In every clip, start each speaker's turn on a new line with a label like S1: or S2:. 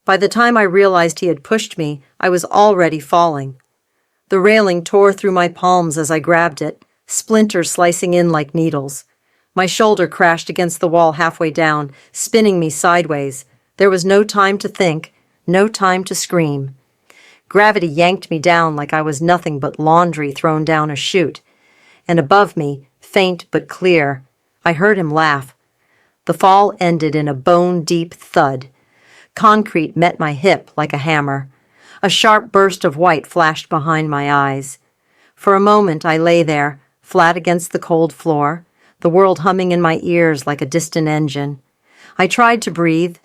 S1: By the time I realized he had pushed me, I was already falling. The railing tore through my palms as I grabbed it, splinters slicing in like needles. My shoulder crashed against the wall halfway down, spinning me sideways. There was no time to think, no time to scream. Gravity yanked me down like I was nothing but laundry thrown down a chute. And above me, faint but clear, I heard him laugh. The fall ended in a bone-deep thud. Concrete met my hip like a hammer. A sharp burst of white flashed behind my eyes. For a moment I lay there, flat against the cold floor, the world humming in my ears like a distant engine. I tried to breathe.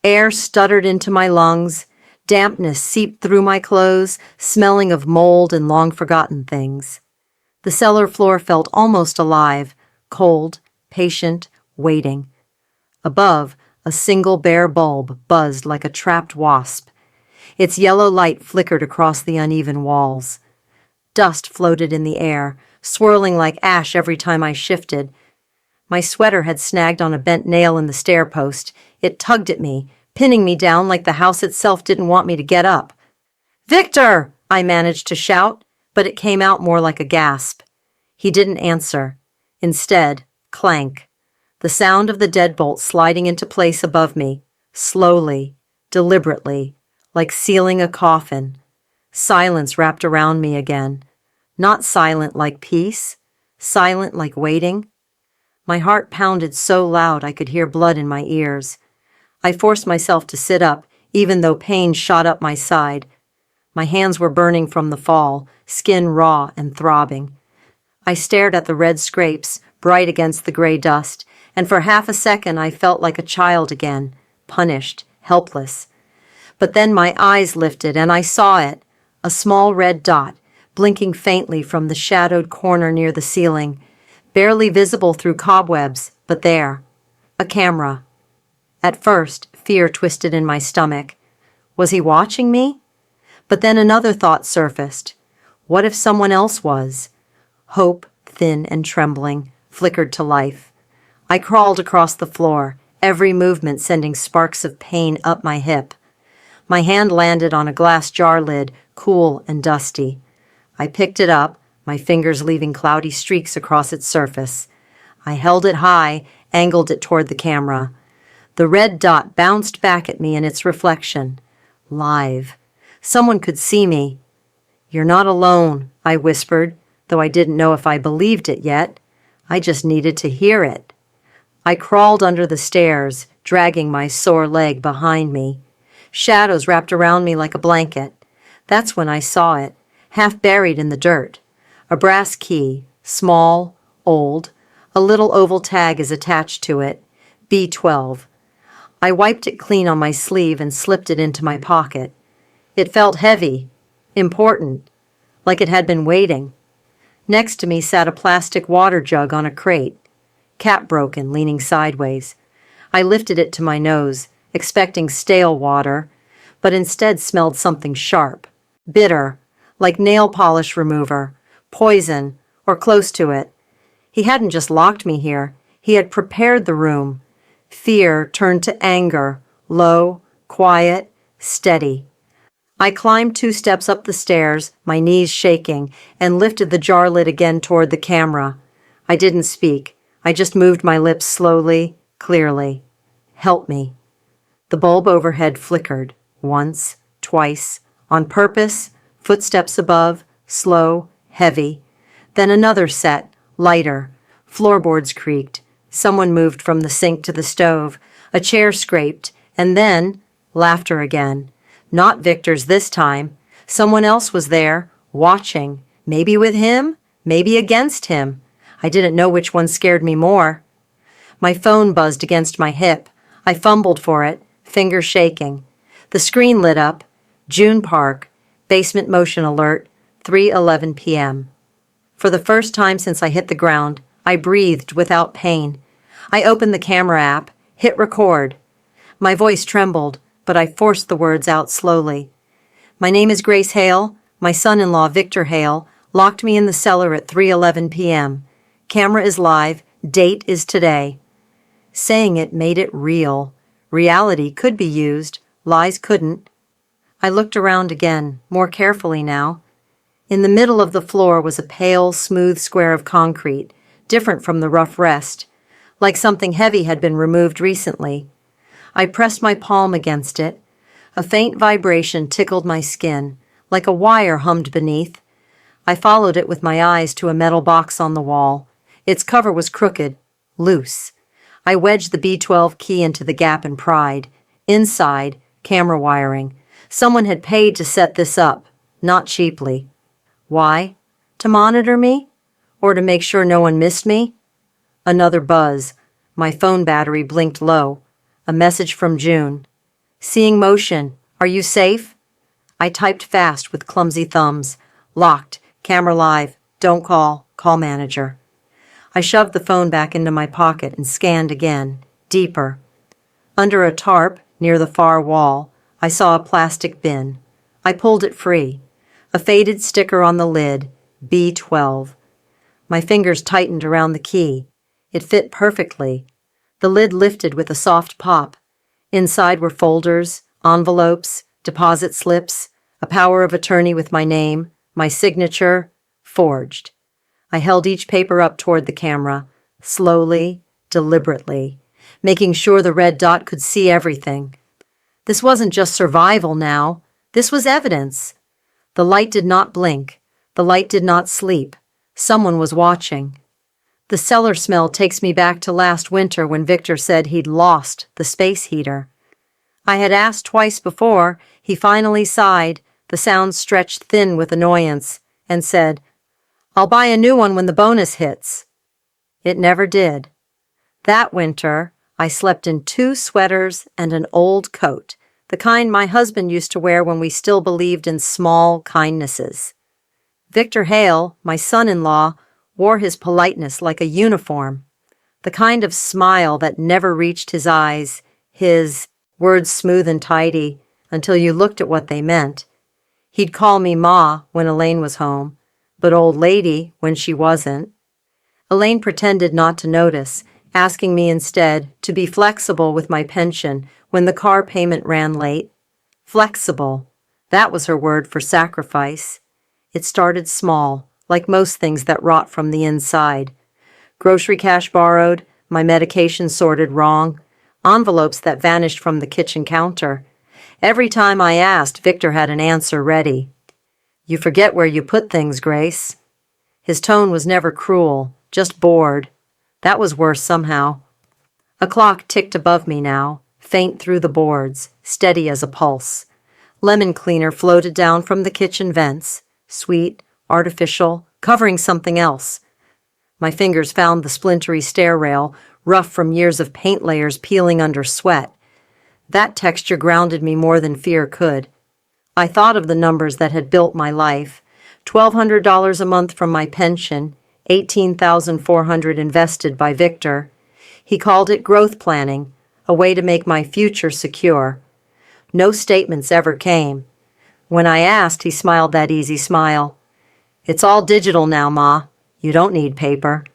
S1: Air stuttered into my lungs. Dampness seeped through my clothes, smelling of mold and long-forgotten things. The cellar floor felt almost alive, cold, patient, waiting. Above, a single bare bulb buzzed like a trapped wasp. Its yellow light flickered across the uneven walls. Dust floated in the air, swirling like ash every time I shifted. My sweater had snagged on a bent nail in the stair post. It tugged at me, pinning me down like the house itself didn't want me to get up. "Victor!" I managed to shout, but it came out more like a gasp. He didn't answer. Instead, clank. The sound of the deadbolt sliding into place above me, slowly, deliberately, like sealing a coffin. Silence wrapped around me again. Not silent like peace, silent like waiting. My heart pounded so loud I could hear blood in my ears. I forced myself to sit up, even though pain shot up my side. My hands were burning from the fall, skin raw and throbbing. I stared at the red scrapes, bright against the gray dust, and for half a second I felt like a child again, punished, helpless. But then my eyes lifted and I saw it, a small red dot, blinking faintly from the shadowed corner near the ceiling, barely visible through cobwebs, but there. A camera. At first, fear twisted in my stomach. Was he watching me? But then another thought surfaced. What if someone else was? Hope, thin and trembling, flickered to life. I crawled across the floor, every movement sending sparks of pain up my hip. My hand landed on a glass jar lid, cool and dusty. I picked it up, my fingers leaving cloudy streaks across its surface. I held it high, angled it toward the camera. The red dot bounced back at me in its reflection. Live. Someone could see me. "You're not alone," I whispered, though I didn't know if I believed it yet. I just needed to hear it. I crawled under the stairs, dragging my sore leg behind me. Shadows wrapped around me like a blanket. That's when I saw it, half buried in the dirt. A brass key, small, old. A little oval tag is attached to it, B12. I wiped it clean on my sleeve and slipped it into my pocket. It felt heavy, important, like it had been waiting. Next to me sat a plastic water jug on a crate, cap broken, leaning sideways. I lifted it to my nose, expecting stale water, but instead smelled something sharp, bitter, like nail polish remover, poison, or close to it. He hadn't just locked me here, he had prepared the room. Fear turned to anger, low, quiet, steady. I climbed 2 steps up the stairs, my knees shaking, and lifted the jar lid again toward the camera. I didn't speak. I just moved my lips slowly, clearly. "Help me." The bulb overhead flickered, once, twice, on purpose, footsteps above, slow, heavy. Then another set, lighter. Floorboards creaked. Someone moved from the sink to the stove. A chair scraped, and then laughter again. Not Victor's this time. Someone else was there, watching. Maybe with him, maybe against him. I didn't know which one scared me more. My phone buzzed against my hip. I fumbled for it, fingers shaking. The screen lit up. June Park, basement motion alert, 3:11 p.m. For the first time since I hit the ground, I breathed without pain. I opened the camera app, hit record. My voice trembled, but I forced the words out slowly. "My name is Grace Hale. My son-in-law, Victor Hale, locked me in the cellar at 3:11 p.m. Camera is live. Date is today." Saying it made it real. Reality could be used, Lies couldn't. I looked around again, more carefully now. In the middle of the floor was a pale, smooth square of concrete, different from the rough rest, like something heavy had been removed recently. I pressed my palm against it. A faint vibration tickled my skin, like a wire hummed beneath. I followed it with my eyes to a metal box on the wall. Its cover was crooked, loose. I wedged the B12 key into the gap and pried. Inside, camera wiring. Someone had paid to set this up, not cheaply. Why? To monitor me? Or to make sure no one missed me? Another buzz. My phone battery blinked low. A message from June. Seeing motion. Are you safe? I typed fast with clumsy thumbs. Locked. Camera live. Don't call. Call manager. I shoved the phone back into my pocket and scanned again. Deeper. Under a tarp, near the far wall, I saw a plastic bin. I pulled it free. A faded sticker on the lid. B12. My fingers tightened around the key. It fit perfectly. The lid lifted with a soft pop. Inside were folders, envelopes, deposit slips, a power of attorney with my name, my signature, forged. I held each paper up toward the camera, slowly, deliberately, making sure the red dot could see everything. This wasn't just survival now. This was evidence. The light did not blink. The light did not sleep. Someone was watching. The cellar smell takes me back to last winter when Victor said he'd lost the space heater. I had asked twice before. He finally sighed, the sound stretched thin with annoyance, and said, "I'll buy a new one when the bonus hits." It never did. That winter, I slept in 2 sweaters and an old coat, the kind my husband used to wear when we still believed in small kindnesses. Victor Hale, my son-in-law, wore his politeness like a uniform, the kind of smile that never reached his eyes, his words smooth and tidy until you looked at what they meant. He'd call me Ma when Elaine was home, but old lady when she wasn't. Elaine pretended not to notice, asking me instead to be flexible with my pension when the car payment ran late. Flexible. That was her word for sacrifice. It started small, like most things that rot from the inside. Grocery cash borrowed, my medication sorted wrong, envelopes that vanished from the kitchen counter. Every time I asked, Victor had an answer ready. "You forget where you put things, Grace." His tone was never cruel, just bored. That was worse somehow. A clock ticked above me now, faint through the boards, steady as a pulse. Lemon cleaner floated down from the kitchen vents, sweet, artificial, covering something else. My fingers found the splintery stair rail, rough from years of paint layers peeling under sweat. That texture grounded me more than fear could. I thought of the numbers that had built my life. $1,200 a month from my pension, $18,400 invested by Victor. He called it growth planning, a way to make my future secure. No statements ever came. When I asked, he smiled that easy smile. "It's all digital now, Ma. You don't need paper."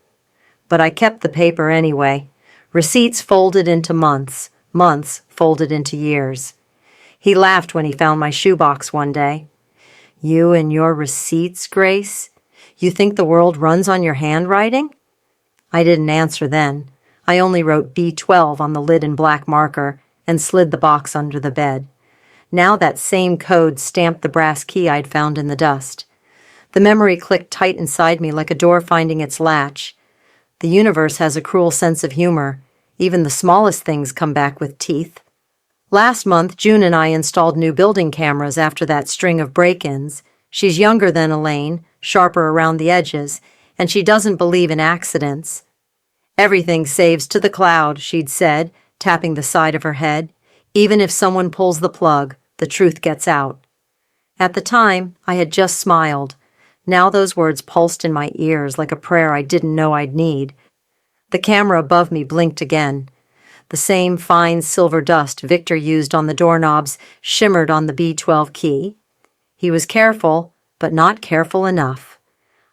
S1: But I kept the paper anyway. Receipts folded into months, months folded into years. He laughed when he found my shoebox one day. "You and your receipts, Grace? You think the world runs on your handwriting?" I didn't answer then. I only wrote B12 on the lid in black marker and slid the box under the bed. Now that same code stamped the brass key I'd found in the dust. The memory clicked tight inside me like a door finding its latch. The universe has a cruel sense of humor. Even the smallest things come back with teeth. Last month, June and I installed new building cameras after that string of break-ins. She's younger than Elaine, sharper around the edges, and she doesn't believe in accidents. "Everything saves to the cloud," she'd said, tapping the side of her head. "Even if someone pulls the plug, the truth gets out." At the time, I had just smiled. Now those words pulsed in my ears like a prayer I didn't know I'd need. The camera above me blinked again. The same fine silver dust Victor used on the doorknobs shimmered on the B12 key. He was careful, but not careful enough.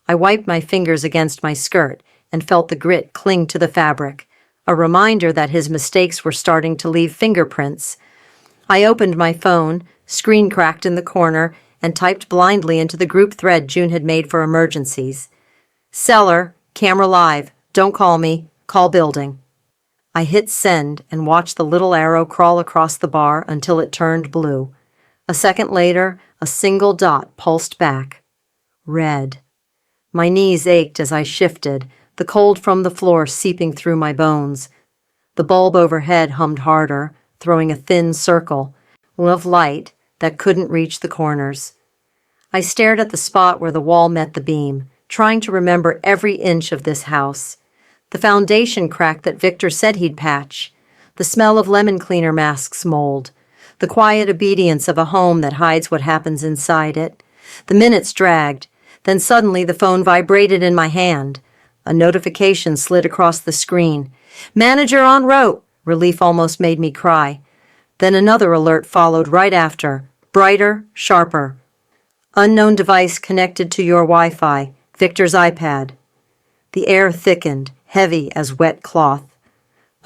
S1: I wiped my fingers against my skirt and felt the grit cling to the fabric, a reminder that his mistakes were starting to leave fingerprints. I opened my phone, screen cracked in the corner, and typed blindly into the group thread June had made for emergencies. Cellar, camera live, don't call me, call building. I hit send and watched the little arrow crawl across the bar until it turned blue. A second later, a single dot pulsed back. Red. My knees ached as I shifted, the cold from the floor seeping through my bones. The bulb overhead hummed harder, throwing a thin circle of light that couldn't reach the corners. I stared at the spot where the wall met the beam, trying to remember every inch of this house. The foundation crack that Victor said he'd patch, the smell of lemon cleaner masks mold, the quiet obedience of a home that hides what happens inside it. The minutes dragged, then suddenly the phone vibrated in my hand. A notification slid across the screen. Manager en route! Relief almost made me cry. Then another alert followed right after, brighter, sharper. Unknown device connected to your Wi-Fi, Victor's iPad. The air thickened, heavy as wet cloth.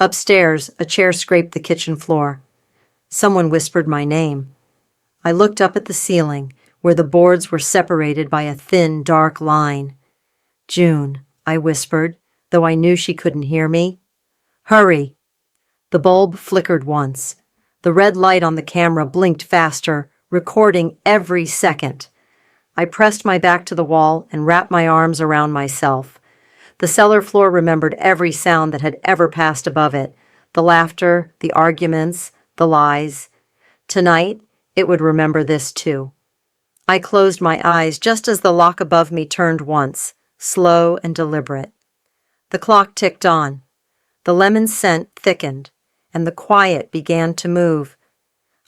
S1: Upstairs, a chair scraped the kitchen floor. Someone whispered my name. I looked up at the ceiling, where the boards were separated by a thin, dark line. June, I whispered, though I knew she couldn't hear me. Hurry. The bulb flickered once. The red light on the camera blinked faster, recording every second. I pressed my back to the wall and wrapped my arms around myself. The cellar floor remembered every sound that had ever passed above it, the laughter, the arguments, the lies. Tonight, it would remember this too. I closed my eyes just as the lock above me turned once, slow and deliberate. The clock ticked on. The lemon scent thickened, and the quiet began to move.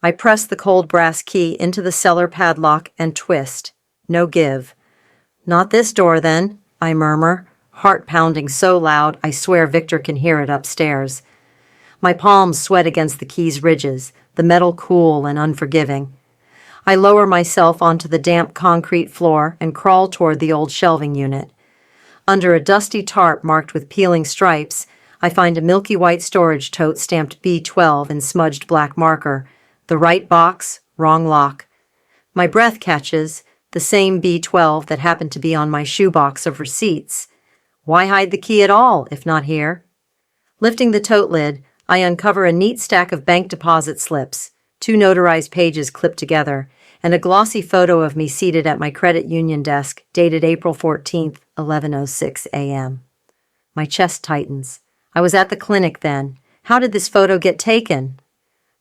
S1: I pressed the cold brass key into the cellar padlock and twist. No give. Not this door, then, I murmur, heart pounding so loud I swear Victor can hear it upstairs. My palms sweat against the key's ridges, the metal cool and unforgiving. I lower myself onto the damp concrete floor and crawl toward the old shelving unit. Under a dusty tarp marked with peeling stripes, I find a milky white storage tote stamped B12 in smudged black marker. The right box, wrong lock. My breath catches, the same B12 that happened to be on my shoebox of receipts. Why hide the key at all, if not here? Lifting the tote lid, I uncover a neat stack of bank deposit slips, 2 notarized pages clipped together, and a glossy photo of me seated at my credit union desk, dated April 14th, 11:06 a.m. My chest tightens. I was at the clinic then. How did this photo get taken?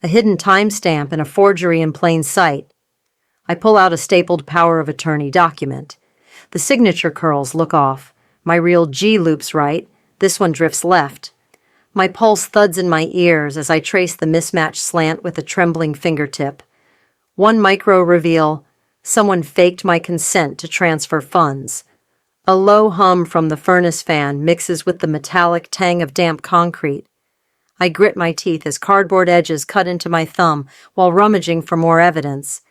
S1: A hidden timestamp and a forgery in plain sight. I pull out a stapled power of attorney document. The signature curls look off. My real G loops right. This one drifts left. My pulse thuds in my ears as I trace the mismatched slant with a trembling fingertip. One micro reveal, someone faked my consent to transfer funds. A low hum from the furnace fan mixes with the metallic tang of damp concrete. I grit my teeth as cardboard edges cut into my thumb while rummaging for more evidence.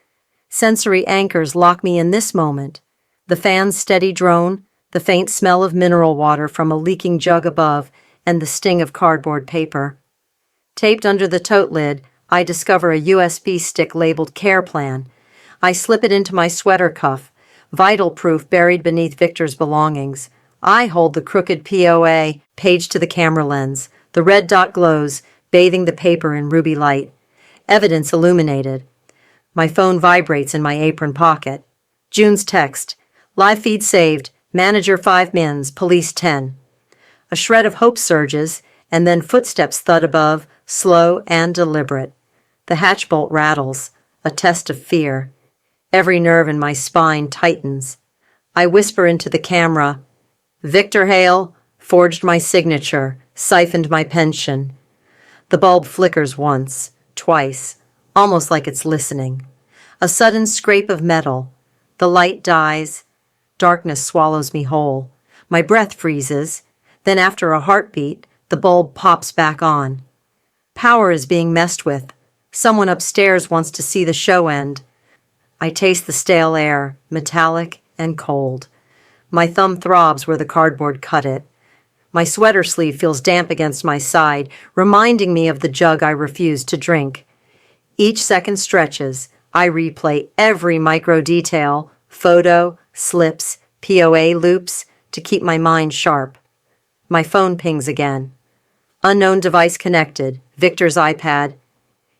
S1: Sensory anchors lock me in this moment. The fan's steady drone, the faint smell of mineral water from a leaking jug above, and the sting of cardboard paper. Taped under the tote lid, I discover a USB stick labeled Care Plan. I slip it into my sweater cuff, vital proof buried beneath Victor's belongings. I hold the crooked POA, page to the camera lens. The red dot glows, bathing the paper in ruby light. Evidence illuminated. My phone vibrates in my apron pocket. June's text. Live feed saved. Manager 5 mins, police 10. A shred of hope surges, and then footsteps thud above, slow and deliberate. The hatch bolt rattles, a test of fear. Every nerve in my spine tightens. I whisper into the camera, Victor Hale, forged my signature, siphoned my pension. The bulb flickers once, twice, almost like it's listening. A sudden scrape of metal. The light dies. Darkness swallows me whole. My breath freezes. Then after a heartbeat, the bulb pops back on. Power is being messed with. Someone upstairs wants to see the show end. I taste the stale air, metallic and cold. My thumb throbs where the cardboard cut it. My sweater sleeve feels damp against my side, reminding me of the jug I refused to drink. Each second stretches. I replay every micro detail, photo, slips, POA loops, to keep my mind sharp. My phone pings again. Unknown device connected. Victor's iPad.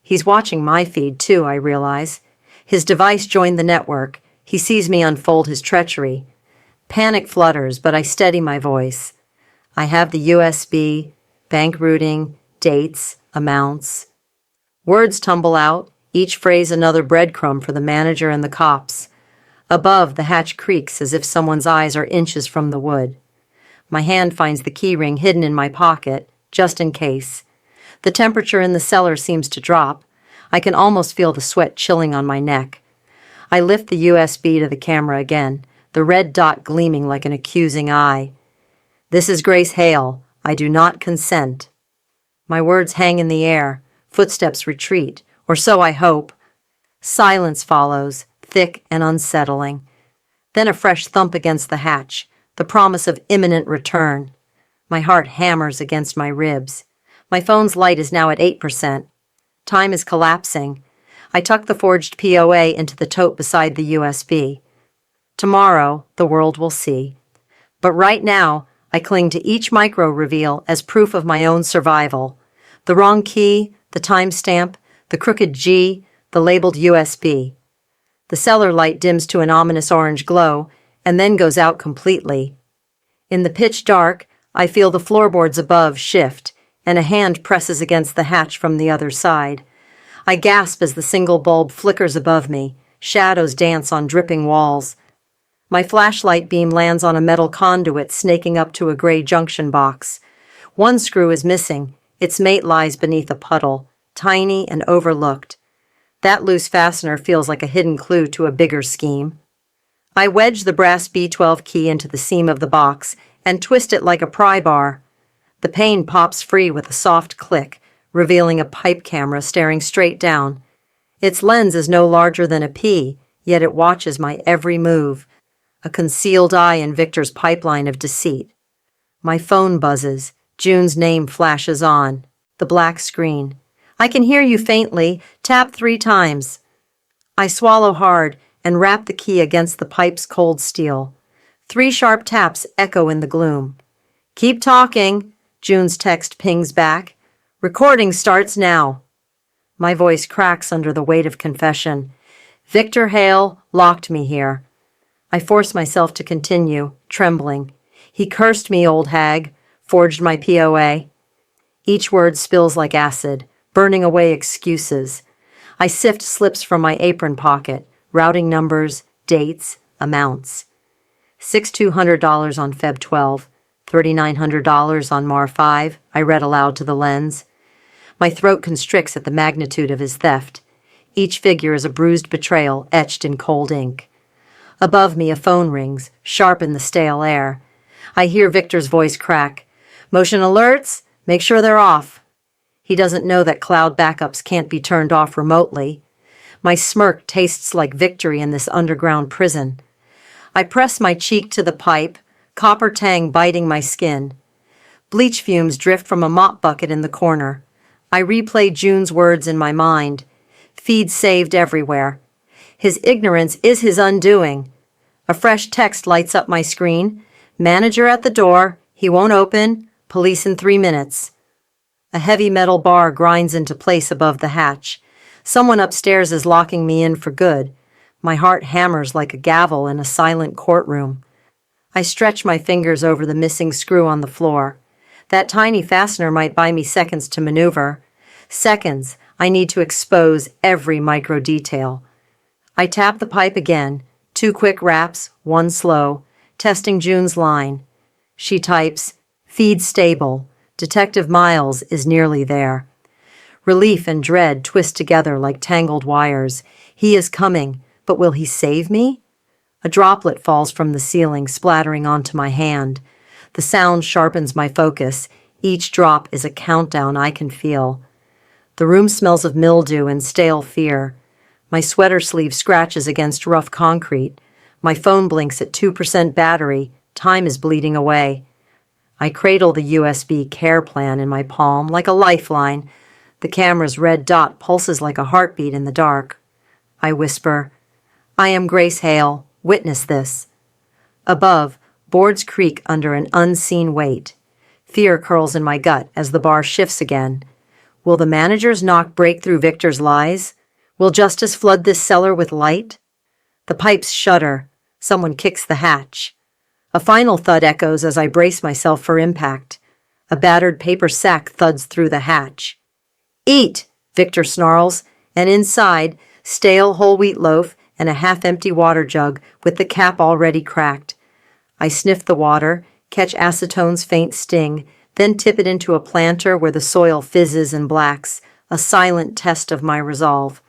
S1: He's watching my feed too, I realize. His device joined the network. He sees me unfold his treachery. Panic flutters, but I steady my voice. I have the USB, bank routing, dates, amounts. Words tumble out, each phrase another breadcrumb for the manager and the cops. Above, the hatch creaks as if someone's eyes are inches from the wood. My hand finds the key ring hidden in my pocket, just in case. The temperature in the cellar seems to drop. I can almost feel the sweat chilling on my neck. I lift the USB to the camera again, the red dot gleaming like an accusing eye. This is Grace Hale. I do not consent. My words hang in the air. Footsteps retreat, or so I hope. Silence follows, thick and unsettling. Then a fresh thump against the hatch, the promise of imminent return. My heart hammers against my ribs. My phone's light is now at 8%. Time is collapsing. I tuck the forged POA into the tote beside the USB. Tomorrow, the world will see. But right now, I cling to each micro reveal as proof of my own survival. The wrong key, the timestamp, the crooked G, the labeled USB. The cellar light dims to an ominous orange glow and then goes out completely. In the pitch dark, I feel the floorboards above shift, and a hand presses against the hatch from the other side. I gasp as the single bulb flickers above me. Shadows dance on dripping walls. My flashlight beam lands on a metal conduit snaking up to a gray junction box. One screw is missing. Its mate lies beneath a puddle, tiny and overlooked. That loose fastener feels like a hidden clue to a bigger scheme. I wedge the brass B12 key into the seam of the box and twist it like a pry bar. The pane pops free with a soft click, revealing a pipe camera staring straight down. Its lens is no larger than a pea, yet it watches my every move, a concealed eye in Victor's pipeline of deceit. My phone buzzes. June's name flashes on. The black screen. I can hear you faintly. Tap 3 times. I swallow hard and rap the key against the pipe's cold steel. 3 sharp taps echo in the gloom. Keep talking, June's text pings back. Recording starts now. My voice cracks under the weight of confession. Victor Hale locked me here. I force myself to continue, trembling. He cursed me, old hag, forged my POA. Each word spills like acid, burning away excuses. I sift slips from my apron pocket, routing numbers, dates, amounts. $6,200 on Feb 12, $3,900 on Mar 5, I read aloud to the lens. My throat constricts at the magnitude of his theft. Each figure is a bruised betrayal etched in cold ink. Above me, a phone rings, sharp in the stale air. I hear Victor's voice crack. Motion alerts? Make sure they're off. He doesn't know that cloud backups can't be turned off remotely. My smirk tastes like victory in this underground prison. I press my cheek to the pipe, copper tang biting my skin. Bleach fumes drift from a mop bucket in the corner. I replay June's words in my mind. Feed saved everywhere. His ignorance is his undoing. A fresh text lights up my screen. Manager at the door. He won't open. Police in 3 minutes. A heavy metal bar grinds into place above the hatch. Someone upstairs is locking me in for good. My heart hammers like a gavel in a silent courtroom. I stretch my fingers over the missing screw on the floor. That tiny fastener might buy me seconds to maneuver. Seconds I need to expose every micro detail. I tap the pipe again. 2 quick raps, 1 slow, testing June's line. She types, "Feed stable. Detective Miles is nearly there." Relief and dread twist together like tangled wires. He is coming, but will he save me? A droplet falls from the ceiling, splattering onto my hand. The sound sharpens my focus. Each drop is a countdown I can feel. The room smells of mildew and stale fear. My sweater sleeve scratches against rough concrete. My phone blinks at 2% battery. Time is bleeding away. I cradle the USB care plan in my palm like a lifeline. The camera's red dot pulses like a heartbeat in the dark. I whisper, "I am Grace Hale. Witness this." Above, boards creak under an unseen weight. Fear curls in my gut as the bar shifts again. Will the manager's knock break through Victor's lies? Will justice flood this cellar with light? The pipes shudder. Someone kicks the hatch. A final thud echoes as I brace myself for impact. A battered paper sack thuds through the hatch. "Eat!" Victor snarls, and inside, stale whole wheat loaf and a half-empty water jug with the cap already cracked. I sniff the water, catch acetone's faint sting, then tip it into a planter where the soil fizzes and blacks, a silent test of my resolve.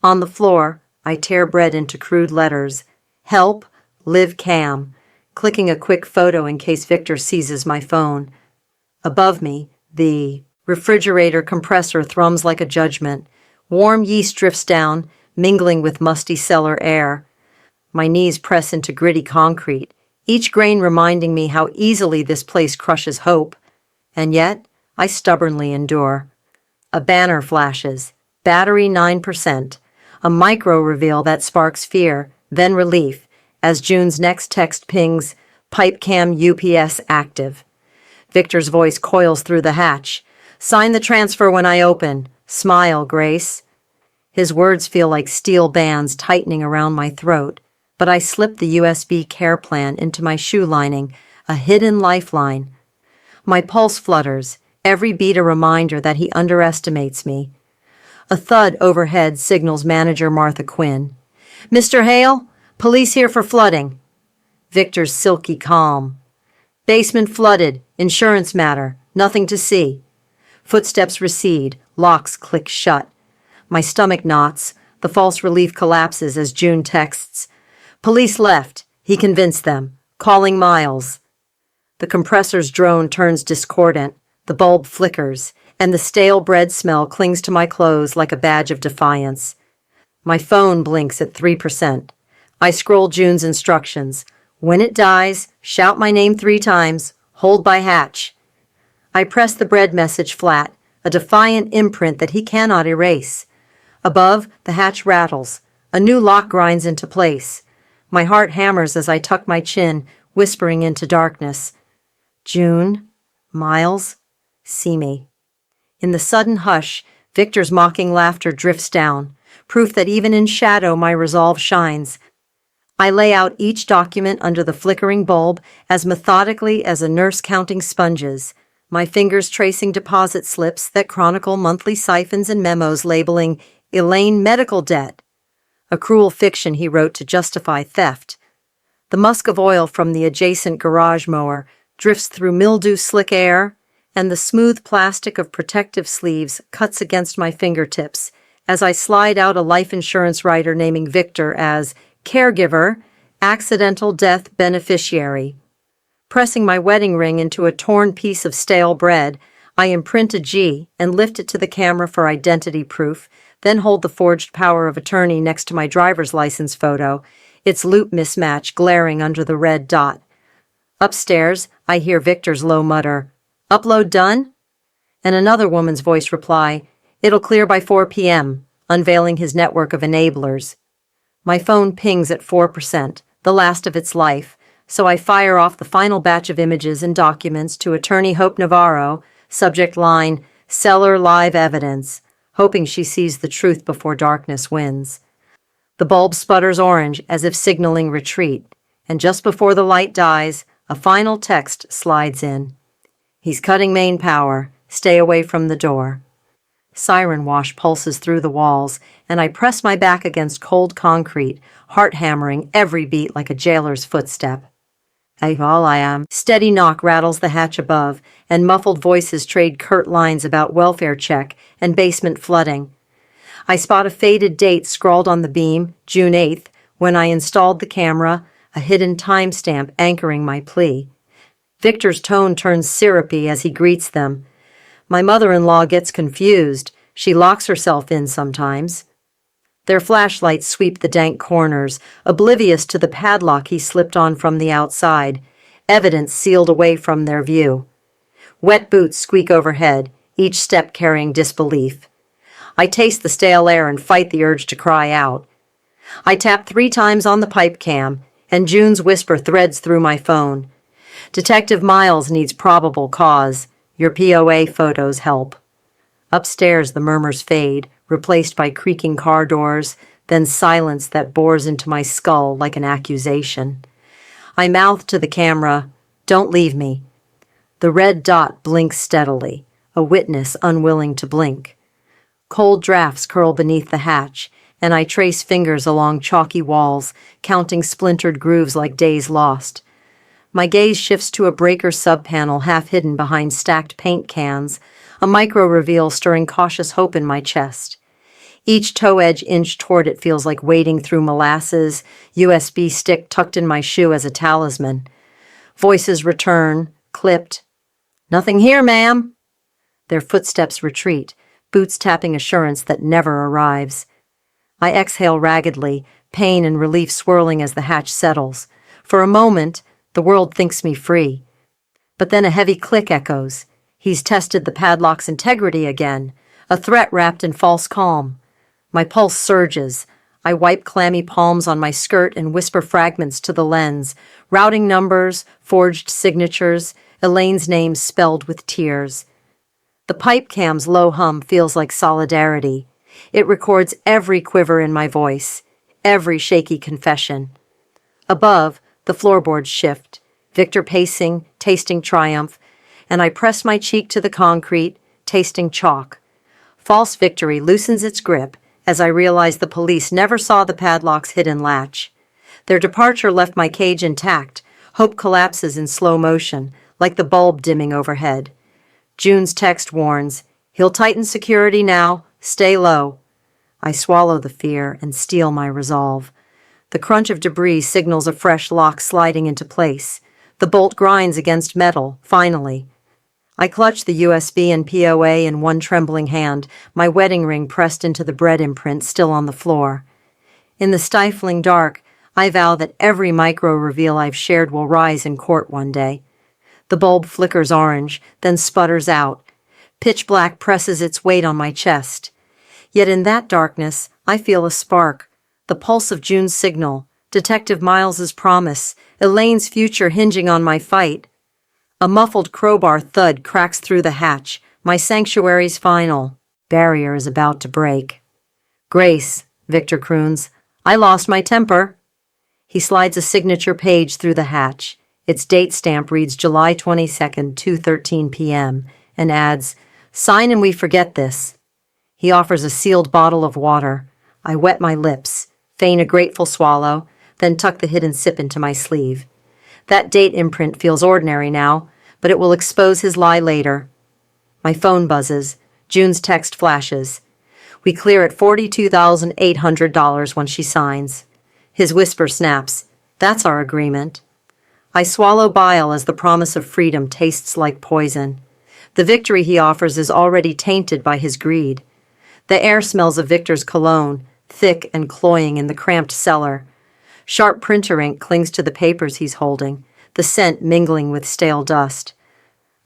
S1: On the floor, I tear bread into crude letters. Help, live cam, clicking a quick photo in case Victor seizes my phone. Above me, the refrigerator compressor thrums like a judgment. Warm yeast drifts down, mingling with musty cellar air. My knees press into gritty concrete, each grain reminding me how easily this place crushes hope. And yet, I stubbornly endure. A banner flashes, battery 9%, a micro reveal that sparks fear, then relief, as June's next text pings, "Pipe cam UPS active." Victor's voice coils through the hatch. "Sign the transfer when I open. Smile, Grace." His words feel like steel bands tightening around my throat, but I slip the USB care plan into my shoe lining, a hidden lifeline. My pulse flutters, every beat a reminder that he underestimates me. A thud overhead signals manager Martha Quinn. "Mr. Hale, police here for flooding." Victor's silky calm. "Basement flooded, insurance matter, nothing to see." Footsteps recede, locks click shut. My stomach knots, the false relief collapses as June texts. "Police left, he convinced them, calling Miles." The compressor's drone turns discordant, the bulb flickers, and the stale bread smell clings to my clothes like a badge of defiance. My phone blinks at 3%. I scroll June's instructions. When it dies, shout my name 3 times, hold by hatch. I press the bread message flat, a defiant imprint that he cannot erase. Above, the hatch rattles. A new lock grinds into place. My heart hammers as I tuck my chin, whispering into darkness. June, Miles, see me. In the sudden hush, Victor's mocking laughter drifts down, proof that even in shadow my resolve shines. I lay out each document under the flickering bulb as methodically as a nurse counting sponges, my fingers tracing deposit slips that chronicle monthly siphons and memos labeling Elaine medical debt, a cruel fiction he wrote to justify theft. The musk of oil from the adjacent garage mower drifts through mildew-slick air, and the smooth plastic of protective sleeves cuts against my fingertips as I slide out a life insurance rider naming Victor as caregiver, accidental death beneficiary. Pressing my wedding ring into a torn piece of stale bread, I imprint a G and lift it to the camera for identity proof, then hold the forged power of attorney next to my driver's license photo, its loop mismatch glaring under the red dot. Upstairs, I hear Victor's low mutter, "Upload done?" And another woman's voice reply, "It'll clear by 4 p.m., unveiling his network of enablers. My phone pings at 4%, the last of its life, so I fire off the final batch of images and documents to Attorney Hope Navarro, subject line, "Cellar live evidence," hoping she sees the truth before darkness wins. The bulb sputters orange as if signaling retreat, and just before the light dies, a final text slides in. "He's cutting main power. Stay away from the door." Siren wash pulses through the walls, and I press my back against cold concrete, heart hammering every beat like a jailer's footstep. All I am. Steady knock rattles the hatch above, and muffled voices trade curt lines about welfare check and basement flooding. I spot a faded date scrawled on the beam, June 8th, when I installed the camera, a hidden timestamp anchoring my plea. Victor's tone turns syrupy as he greets them. My mother-in-law gets confused. She locks herself in sometimes. Their flashlights sweep the dank corners, oblivious to the padlock he slipped on from the outside, evidence sealed away from their view. Wet boots squeak overhead, each step carrying disbelief. I taste the stale air and fight the urge to cry out. I tap 3 times on the pipe cam, and June's whisper threads through my phone. Detective Miles needs probable cause. Your POA photos help. Upstairs, the murmurs fade, replaced by creaking car doors, then silence that bores into my skull like an accusation. I mouth to the camera, "Don't leave me." The red dot blinks steadily, a witness unwilling to blink. Cold drafts curl beneath the hatch, and I trace fingers along chalky walls, counting splintered grooves like days lost. My gaze shifts to a breaker subpanel half hidden behind stacked paint cans, a micro-reveal stirring cautious hope in my chest. Each toe edge inch toward it feels like wading through molasses, USB stick tucked in my shoe as a talisman. Voices return, clipped. "Nothing here, ma'am." Their footsteps retreat, boots tapping assurance that never arrives. I exhale raggedly, pain and relief swirling as the hatch settles. For a moment, the world thinks me free. But then a heavy click echoes. He's tested the padlock's integrity again, a threat wrapped in false calm. My pulse surges. I wipe clammy palms on my skirt and whisper fragments to the lens, routing numbers, forged signatures, Elaine's name spelled with tears. The pipe cam's low hum feels like solidarity. It records every quiver in my voice, every shaky confession. Above, the floorboards shift, Victor pacing, tasting triumph, and I press my cheek to the concrete, tasting chalk. False victory loosens its grip as I realize the police never saw the padlock's hidden latch. Their departure left my cage intact. Hope collapses in slow motion, like the bulb dimming overhead. June's text warns, "He'll tighten security now. Stay low." I swallow the fear and steel my resolve. The crunch of debris signals a fresh lock sliding into place. The bolt grinds against metal, finally. I clutch the USB and POA in one trembling hand, my wedding ring pressed into the bread imprint still on the floor. In the stifling dark, I vow that every micro-reveal I've shared will rise in court one day. The bulb flickers orange, then sputters out. Pitch black presses its weight on my chest. Yet in that darkness, I feel a spark, the pulse of June's signal, Detective Miles's promise, Elaine's future hinging on my fight. A muffled crowbar thud cracks through the hatch, my sanctuary's final. Barrier is about to break. "Grace," Victor croons, "I lost my temper." He slides a signature page through the hatch. Its date stamp reads July 22nd, 2:13 p.m., and adds, "Sign and we forget this." He offers a sealed bottle of water. I wet my lips, feign a grateful swallow, then tuck the hidden sip into my sleeve. That date imprint feels ordinary now, but it will expose his lie later. My phone buzzes. June's text flashes. We clear at $42,800 when she signs. His whisper snaps. That's our agreement. I swallow bile as the promise of freedom tastes like poison. The victory he offers is already tainted by his greed. The air smells of Victor's cologne, thick and cloying in the cramped cellar. Sharp printer ink clings to the papers he's holding, the scent mingling with stale dust.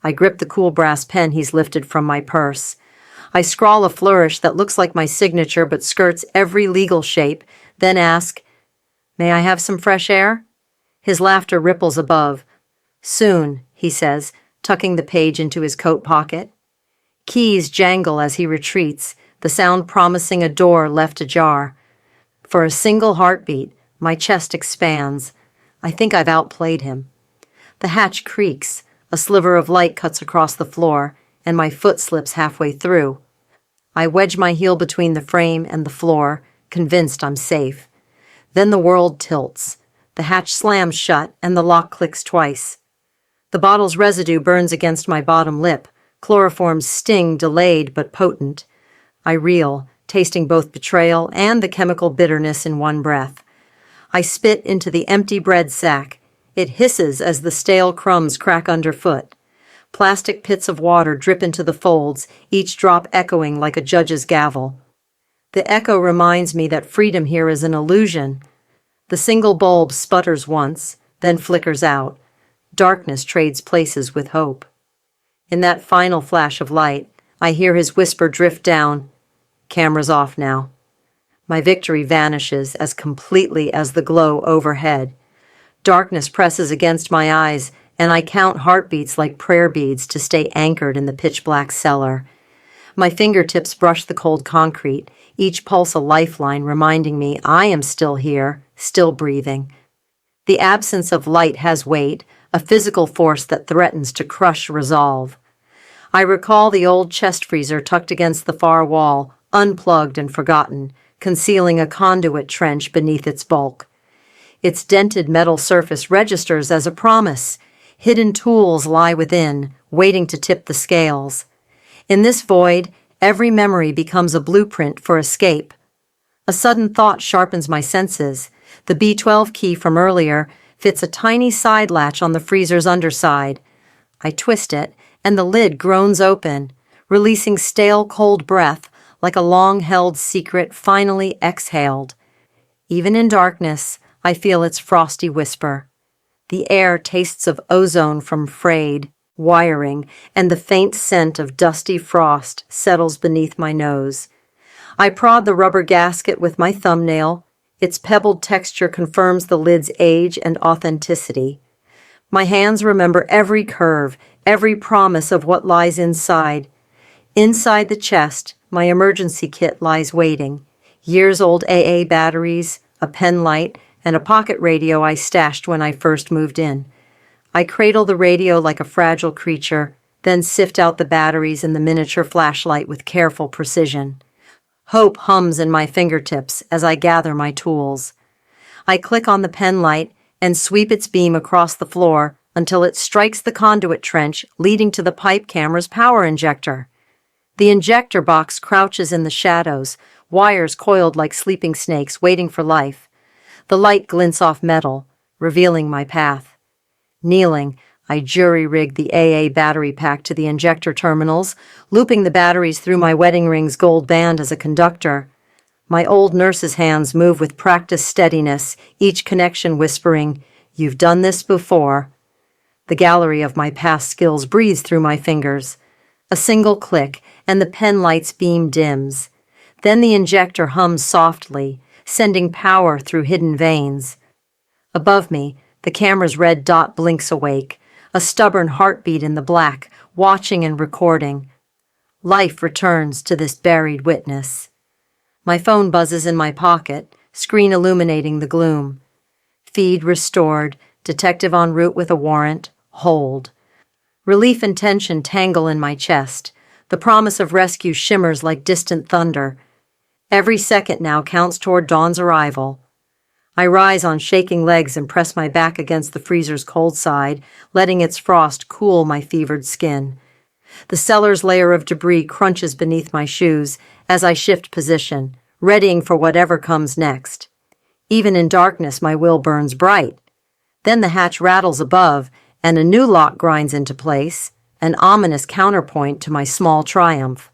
S1: I grip the cool brass pen he's lifted from my purse. I scrawl a flourish that looks like my signature but skirts every legal shape, then ask, "May I have some fresh air?" His laughter ripples above. "Soon," he says, tucking the page into his coat pocket. Keys jangle as he retreats, the sound promising a door left ajar. For a single heartbeat, my chest expands. I think I've outplayed him. The hatch creaks, a sliver of light cuts across the floor, and my foot slips halfway through. I wedge my heel between the frame and the floor, convinced I'm safe. Then the world tilts. The hatch slams shut, and the lock clicks twice. The bottle's residue burns against my bottom lip, chloroform's sting delayed but potent. I reel, tasting both betrayal and the chemical bitterness in one breath. I spit into the empty bread sack. It hisses as the stale crumbs crack underfoot. Plastic pits of water drip into the folds, each drop echoing like a judge's gavel. The echo reminds me that freedom here is an illusion. The single bulb sputters once, then flickers out. Darkness trades places with hope. In that final flash of light, I hear his whisper drift down. Camera's off now. My victory vanishes as completely as the glow overhead. Darkness presses against my eyes, and I count heartbeats like prayer beads to stay anchored in the pitch-black cellar. My fingertips brush the cold concrete, each pulse a lifeline reminding me I am still here, still breathing. The absence of light has weight, a physical force that threatens to crush resolve. I recall the old chest freezer tucked against the far wall, unplugged and forgotten, concealing a conduit trench beneath its bulk. Its dented metal surface registers as a promise. Hidden tools lie within, waiting to tip the scales. In this void, every memory becomes a blueprint for escape. A sudden thought sharpens my senses. The B12 key from earlier fits a tiny side latch on the freezer's underside. I twist it, and the lid groans open, releasing stale, cold breath like a long-held secret finally exhaled. Even in darkness, I feel its frosty whisper. The air tastes of ozone from frayed wiring, and the faint scent of dusty frost settles beneath my nose. I prod the rubber gasket with my thumbnail. Its pebbled texture confirms the lid's age and authenticity. My hands remember every curve, every promise of what lies inside. Inside the chest, my emergency kit lies waiting. Years-old AA batteries, a pen light, and a pocket radio I stashed when I first moved in. I cradle the radio like a fragile creature, then sift out the batteries in the miniature flashlight with careful precision. Hope hums in my fingertips as I gather my tools. I click on the pen light and sweep its beam across the floor until it strikes the conduit trench leading to the pipe camera's power injector. The injector box crouches in the shadows, wires coiled like sleeping snakes waiting for life. The light glints off metal, revealing my path. Kneeling, I jury-rigged the AA battery pack to the injector terminals, looping the batteries through my wedding ring's gold band as a conductor. My old nurse's hands move with practiced steadiness, each connection whispering, "You've done this before." The gallery of my past skills breathes through my fingers. A single click, and the pen light's beam dims. Then the injector hums softly, sending power through hidden veins. Above me, the camera's red dot blinks awake, a stubborn heartbeat in the black, watching and recording. Life returns to this buried witness. My phone buzzes in my pocket, screen illuminating the gloom. Feed restored, detective en route with a warrant, hold. Relief and tension tangle in my chest. The promise of rescue shimmers like distant thunder. Every second now counts toward Dawn's arrival. I rise on shaking legs and press my back against the freezer's cold side, letting its frost cool my fevered skin. The cellar's layer of debris crunches beneath my shoes as I shift position, readying for whatever comes next. Even in darkness, my will burns bright. Then the hatch rattles above, and a new lock grinds into place, an ominous counterpoint to my small triumph.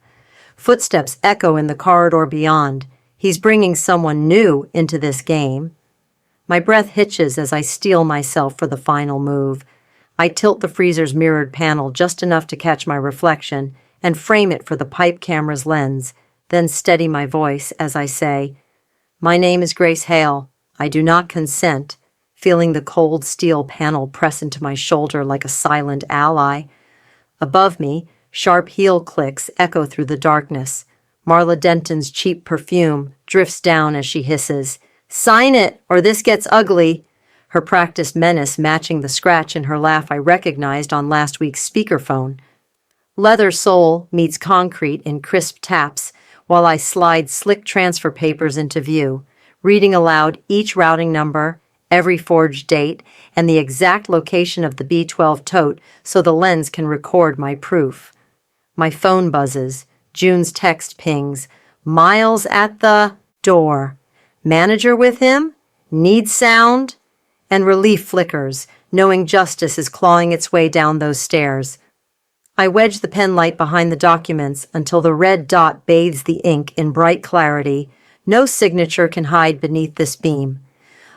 S1: Footsteps echo in the corridor beyond. He's bringing someone new into this game. My breath hitches as I steel myself for the final move. I tilt the freezer's mirrored panel just enough to catch my reflection and frame it for the pipe camera's lens, then steady my voice as I say, "My name is Grace Hale. I do not consent," feeling the cold steel panel press into my shoulder like a silent ally. Above me, sharp heel clicks echo through the darkness. Marla Denton's cheap perfume drifts down as she hisses, "Sign it, or this gets ugly," her practiced menace matching the scratch in her laugh I recognized on last week's speakerphone. Leather sole meets concrete in crisp taps while I slide slick transfer papers into view, reading aloud each routing number, every forged date, and the exact location of the B12 tote so the lens can record my proof. My phone buzzes, June's text pings, "Miles at the door. Manager with him? Need sound?" And relief flickers, knowing justice is clawing its way down those stairs. I wedge the pen light behind the documents until the red dot bathes the ink in bright clarity. No signature can hide beneath this beam.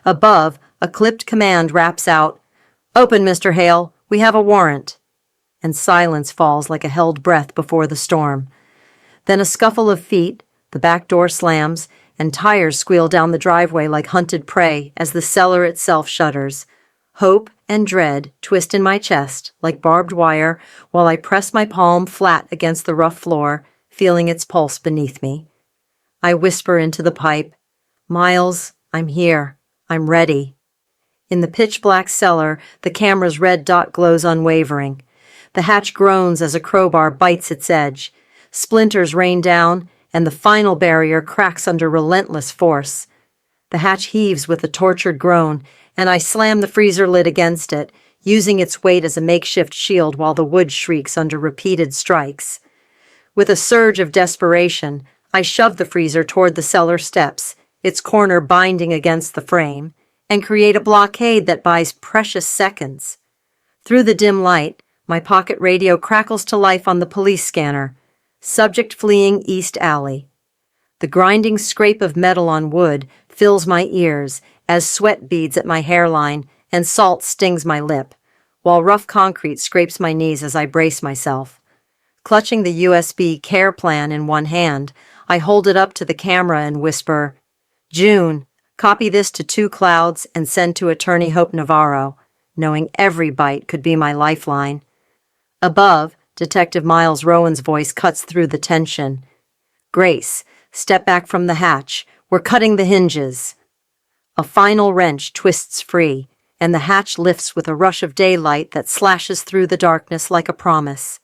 S1: Above, a clipped command raps out, "Open, Mr. Hale. We have a warrant." And silence falls like a held breath before the storm. Then a scuffle of feet, the back door slams, and tires squeal down the driveway like hunted prey as the cellar itself shudders. Hope and dread twist in my chest like barbed wire while I press my palm flat against the rough floor, feeling its pulse beneath me. I whisper into the pipe, "Miles, I'm here. I'm ready." In the pitch-black cellar, the camera's red dot glows unwavering. The hatch groans as a crowbar bites its edge. Splinters rain down, and the final barrier cracks under relentless force. The hatch heaves with a tortured groan, and I slam the freezer lid against it, using its weight as a makeshift shield while the wood shrieks under repeated strikes. With a surge of desperation, I shove the freezer toward the cellar steps, its corner binding against the frame, and create a blockade that buys precious seconds. Through the dim light, my pocket radio crackles to life on the police scanner. Subject fleeing East Alley. The grinding scrape of metal on wood fills my ears as sweat beads at my hairline and salt stings my lip, while rough concrete scrapes my knees as I brace myself. Clutching the USB care plan in one hand, I hold it up to the camera and whisper, "June, copy this to 2 Clouds and send to Attorney Hope Navarro," knowing every bite could be my lifeline. Above, Detective Miles Rowan's voice cuts through the tension. "Grace, step back from the hatch. We're cutting the hinges." A final wrench twists free, and the hatch lifts with a rush of daylight that slashes through the darkness like a promise.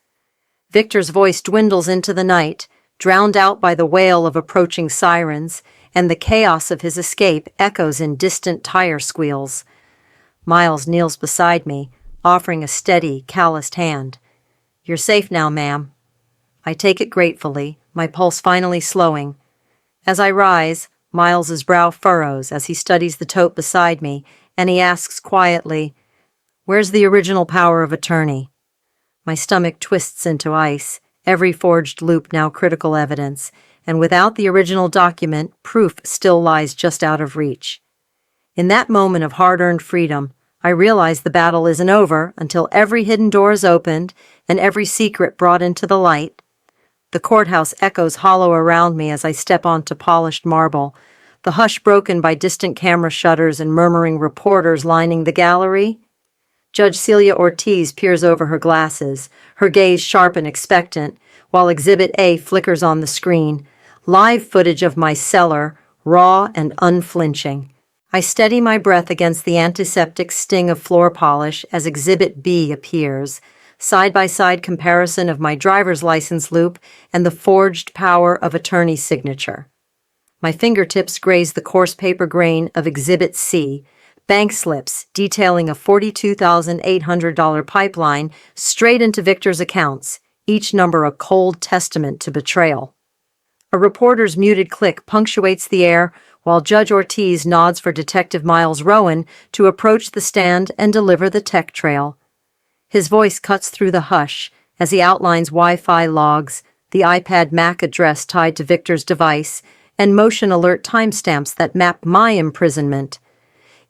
S1: Victor's voice dwindles into the night, drowned out by the wail of approaching sirens, and the chaos of his escape echoes in distant tire squeals. Miles kneels beside me, offering a steady, calloused hand. "You're safe now, ma'am." I take it gratefully, my pulse finally slowing. As I rise, Miles's brow furrows as he studies the tote beside me, and he asks quietly, "Where's the original power of attorney?" My stomach twists into ice, every forged loop now critical evidence, and without the original document, proof still lies just out of reach. In that moment of hard-earned freedom, I realize the battle isn't over until every hidden door is opened and every secret brought into the light. The courthouse echoes hollow around me as I step onto polished marble, the hush broken by distant camera shutters and murmuring reporters lining the gallery. Judge Celia Ortiz peers over her glasses, her gaze sharp and expectant, while Exhibit A flickers on the screen, live footage of my cellar, raw and unflinching. I steady my breath against the antiseptic sting of floor polish as Exhibit B appears, side-by-side comparison of my driver's license loop and the forged power of attorney's signature. My fingertips graze the coarse paper grain of Exhibit C, bank slips detailing a $42,800 pipeline straight into Victor's accounts, each number a cold testament to betrayal. A reporter's muted click punctuates the air while Judge Ortiz nods for Detective Miles Rowan to approach the stand and deliver the tech trail. His voice cuts through the hush as he outlines Wi-Fi logs, the iPad Mac address tied to Victor's device, and motion alert timestamps that map my imprisonment.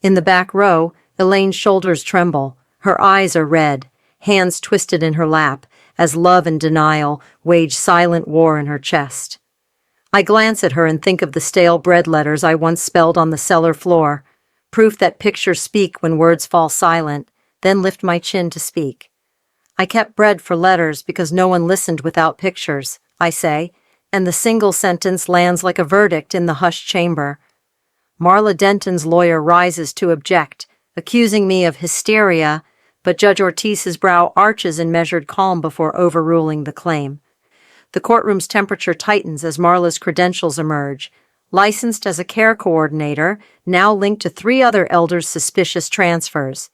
S1: In the back row, Elaine's shoulders tremble, her eyes are red, hands twisted in her lap, as love and denial wage silent war in her chest. I glance at her and think of the stale bread letters I once spelled on the cellar floor, proof that pictures speak when words fall silent, then lift my chin to speak. I kept bread for letters because no one listened without pictures, I say, and the single sentence lands like a verdict in the hushed chamber. Marla Denton's lawyer rises to object, accusing me of hysteria, but Judge Ortiz's brow arches in measured calm before overruling the claim. The courtroom's temperature tightens as Marla's credentials emerge. Licensed as a care coordinator, now linked to 3 other elders' suspicious transfers.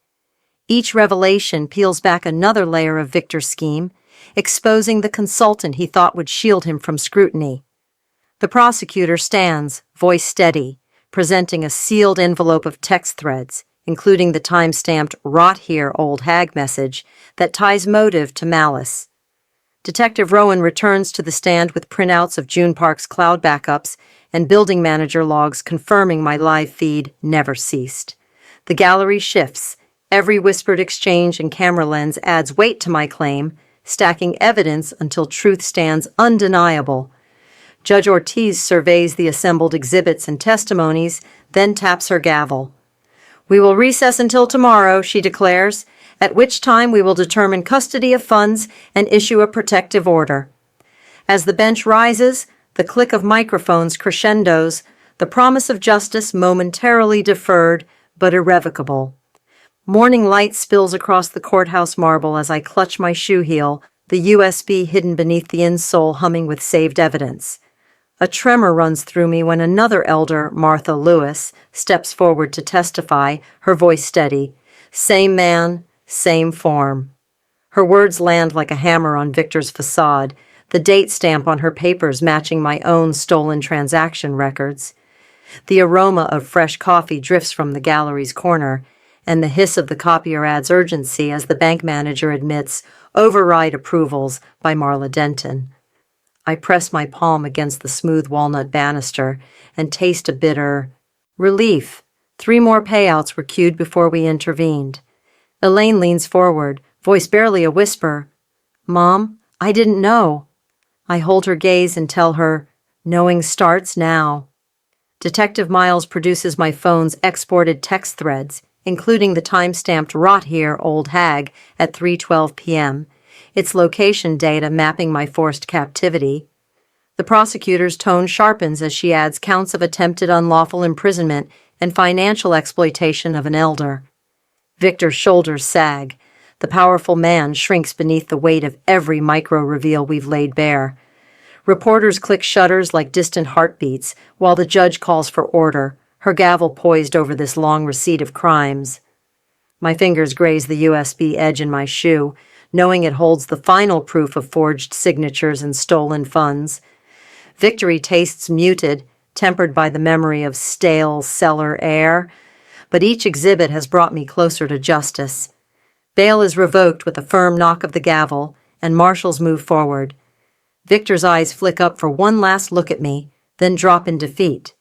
S1: Each revelation peels back another layer of Victor's scheme, exposing the consultant he thought would shield him from scrutiny. The prosecutor stands, voice steady, presenting a sealed envelope of text threads, including the time-stamped "Rot here, old hag" message that ties motive to malice. Detective Rowan returns to the stand with printouts of June Park's cloud backups and building manager logs confirming my live feed never ceased. The gallery shifts. Every whispered exchange and camera lens adds weight to my claim, stacking evidence until truth stands undeniable. Judge Ortiz surveys the assembled exhibits and testimonies, then taps her gavel. "We will recess until tomorrow," she declares, "at which time we will determine custody of funds and issue a protective order." As the bench rises, the click of microphones crescendos, the promise of justice momentarily deferred but irrevocable. Morning light spills across the courthouse marble as I clutch my shoe heel, the USB hidden beneath the insole humming with saved evidence. A tremor runs through me when another elder, Martha Lewis, steps forward to testify, her voice steady. Same man, same form. Her words land like a hammer on Victor's facade, the date stamp on her papers matching my own stolen transaction records. The aroma of fresh coffee drifts from the gallery's corner, and the hiss of the copier adds urgency as the bank manager admits, "Override approvals" by Marla Denton. I press my palm against the smooth walnut banister and taste a bitter relief. 3 more payouts were queued before we intervened. Elaine leans forward, voice barely a whisper. "Mom, I didn't know." I hold her gaze and tell her, "Knowing starts now." Detective Miles produces my phone's exported text threads, including the time-stamped "Rot here, old hag" at 3:12 p.m., its location data mapping my forced captivity. The prosecutor's tone sharpens as she adds counts of attempted unlawful imprisonment and financial exploitation of an elder. Victor's shoulders sag. The powerful man shrinks beneath the weight of every micro-reveal we've laid bare. Reporters click shutters like distant heartbeats, while the judge calls for order, her gavel poised over this long receipt of crimes. My fingers graze the USB edge in my shoe, knowing it holds the final proof of forged signatures and stolen funds. Victory tastes muted, tempered by the memory of stale cellar air, but each exhibit has brought me closer to justice. Bail is revoked with a firm knock of the gavel, and marshals move forward. Victor's eyes flick up for one last look at me, then drop in defeat.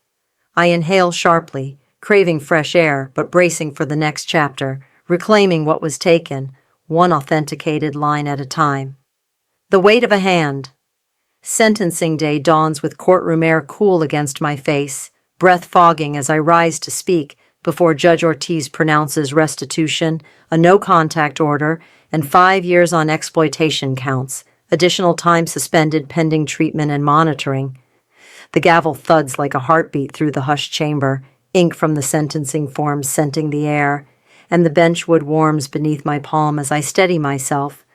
S1: I inhale sharply, craving fresh air, but bracing for the next chapter, reclaiming what was taken, one authenticated line at a time. The weight of a hand. Sentencing day dawns with courtroom air cool against my face, breath fogging as I rise to speak before Judge Ortiz pronounces restitution, a no-contact order, and 5 years on exploitation counts, additional time suspended pending treatment and monitoring. The gavel thuds like a heartbeat through the hushed chamber, ink from the sentencing forms scenting the air, and the benchwood warms beneath my palm as I steady myself.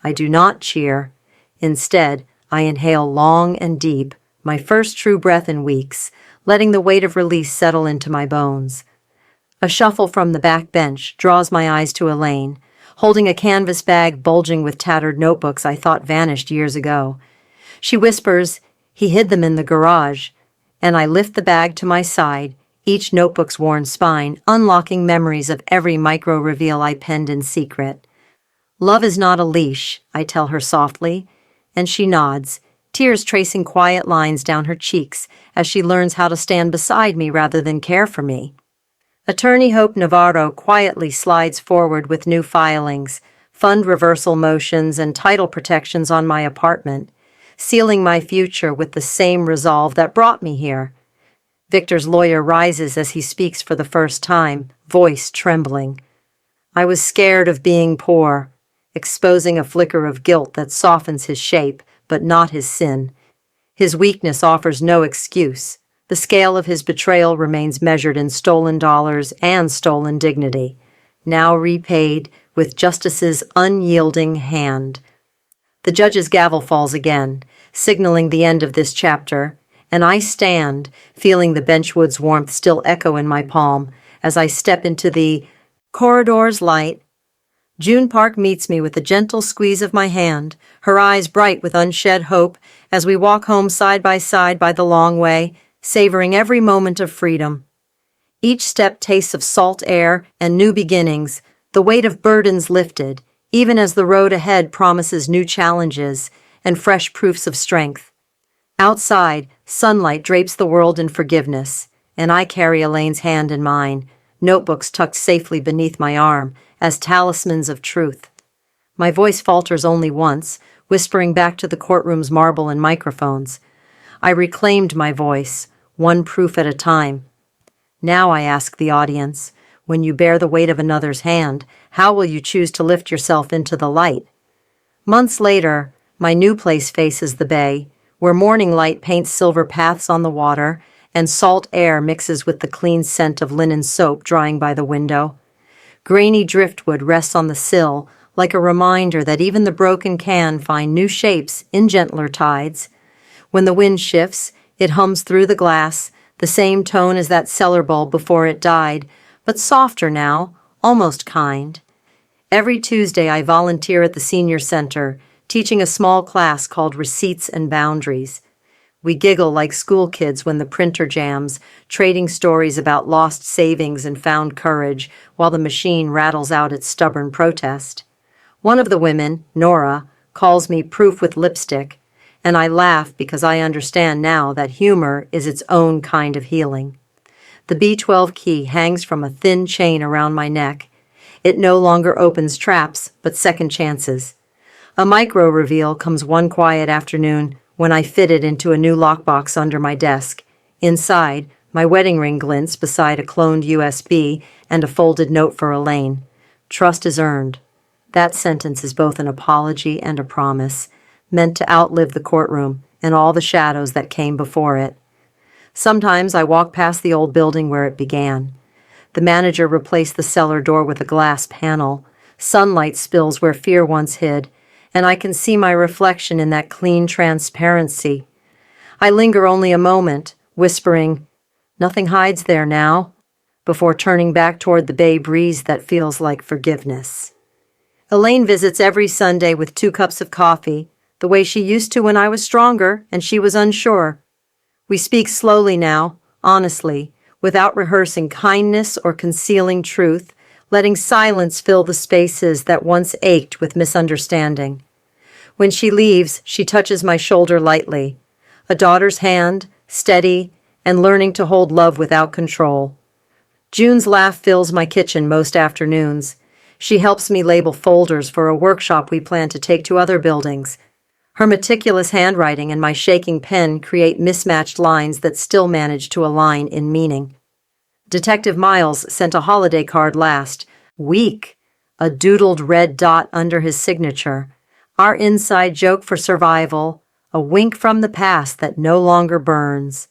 S1: I do not cheer. Instead, I inhale long and deep, my first true breath in weeks, letting the weight of release settle into my bones. A shuffle from the back bench draws my eyes to Elaine, holding a canvas bag bulging with tattered notebooks I thought vanished years ago. She whispers, "He hid them in the garage," and I lift the bag to my side, each notebook's worn spine unlocking memories of every micro-reveal I penned in secret. "Love is not a leash," I tell her softly, and she nods, tears tracing quiet lines down her cheeks as she learns how to stand beside me rather than care for me. Attorney Hope Navarro quietly slides forward with new filings, fund reversal motions, and title protections on my apartment, sealing my future with the same resolve that brought me here. Victor's lawyer rises as he speaks for the first time, voice trembling. "I was scared of being poor," exposing a flicker of guilt that softens his shape, but not his sin. His weakness offers no excuse. The scale of his betrayal remains measured in stolen dollars and stolen dignity, now repaid with justice's unyielding hand. The judge's gavel falls again, signaling the end of this chapter, and I stand, feeling the benchwood's warmth still echo in my palm as I step into the corridor's light. June Park meets me with a gentle squeeze of my hand, her eyes bright with unshed hope as we walk home side by the long way, savoring every moment of freedom. Each step tastes of salt air and new beginnings, the weight of burdens lifted, even as the road ahead promises new challenges and fresh proofs of strength. Outside, sunlight drapes the world in forgiveness, and I carry Elaine's hand in mine, notebooks tucked safely beneath my arm as talismans of truth. My voice falters only once, whispering back to the courtroom's marble and microphones. I reclaimed my voice, one proof at a time. Now I ask the audience, when you bear the weight of another's hand, how will you choose to lift yourself into the light? Months later, my new place faces the bay, where morning light paints silver paths on the water and salt air mixes with the clean scent of linen soap drying by the window. Grainy driftwood rests on the sill, like a reminder that even the broken can find new shapes in gentler tides. When the wind shifts, it hums through the glass, the same tone as that cellar bulb before it died, but softer now, almost kind. Every Tuesday I volunteer at the senior center, teaching a small class called Receipts and Boundaries. We giggle like school kids when the printer jams, trading stories about lost savings and found courage while the machine rattles out its stubborn protest. One of the women, Nora, calls me proof with lipstick, and I laugh because I understand now that humor is its own kind of healing. The B12 key hangs from a thin chain around my neck. It no longer opens traps, but second chances. A micro reveal comes one quiet afternoon when I fit it into a new lockbox under my desk. Inside, my wedding ring glints beside a cloned USB and a folded note for Elaine. Trust is earned. That sentence is both an apology and a promise, meant to outlive the courtroom and all the shadows that came before it. Sometimes I walk past the old building where it began. The manager replaced the cellar door with a glass panel. Sunlight spills where fear once hid, and I can see my reflection in that clean transparency. I linger only a moment, whispering, "Nothing hides there now," before turning back toward the bay breeze that feels like forgiveness. Elaine visits every Sunday with 2 cups of coffee, the way she used to when I was stronger and she was unsure. We speak slowly now, honestly, without rehearsing kindness or concealing truth, letting silence fill the spaces that once ached with misunderstanding. When she leaves, she touches my shoulder lightly, a daughter's hand, steady, and learning to hold love without control. June's laugh fills my kitchen most afternoons. She helps me label folders for a workshop we plan to take to other buildings. Her meticulous handwriting and my shaking pen create mismatched lines that still manage to align in meaning. Detective Miles sent a holiday card last week, a doodled red dot under his signature, our inside joke for survival, a wink from the past that no longer burns.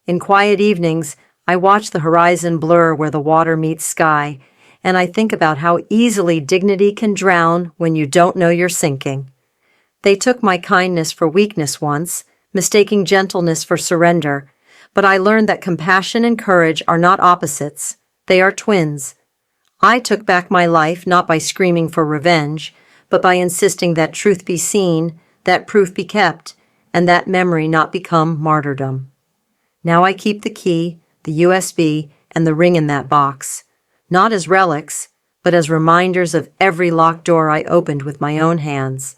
S1: In quiet evenings, I watch the horizon blur where the water meets sky, and I think about how easily dignity can drown when you don't know you're sinking. They took my kindness for weakness once, mistaking gentleness for surrender, but I learned that compassion and courage are not opposites. They are twins. I took back my life not by screaming for revenge, but by insisting that truth be seen, that proof be kept, and that memory not become martyrdom. Now I keep the key, the USB, and the ring in that box, not as relics, but as reminders of every locked door I opened with my own hands.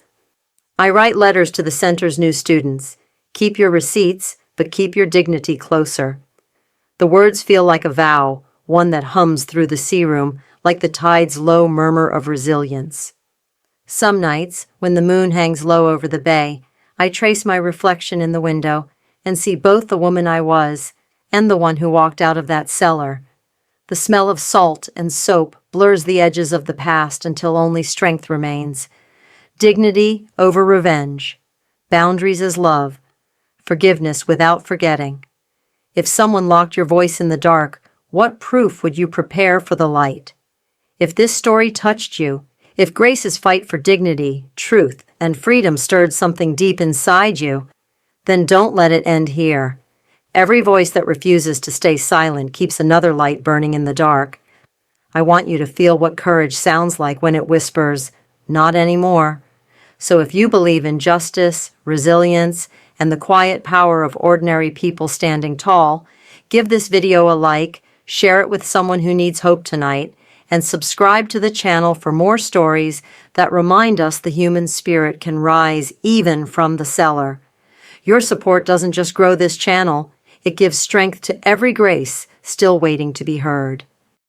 S1: I write letters to the center's new students. Keep your receipts, but keep your dignity closer. The words feel like a vow, one that hums through the sea room, like the tide's low murmur of resilience. Some nights, when the moon hangs low over the bay, I trace my reflection in the window and see both the woman I was and the one who walked out of that cellar. The smell of salt and soap blurs the edges of the past until only strength remains. Dignity over revenge. Boundaries as love. Forgiveness without forgetting. If someone locked your voice in the dark, what proof would you prepare for the light? If this story touched you, if Grace's fight for dignity, truth, and freedom stirred something deep inside you, then don't let it end here. Every voice that refuses to stay silent keeps another light burning in the dark. I want you to feel what courage sounds like when it whispers, "Not anymore." So if you believe in justice, resilience, and the quiet power of ordinary people standing tall, give this video a like, share it with someone who needs hope tonight, and subscribe to the channel for more stories that remind us the human spirit can rise even from the cellar. Your support doesn't just grow this channel, it gives strength to every Grace still waiting to be heard.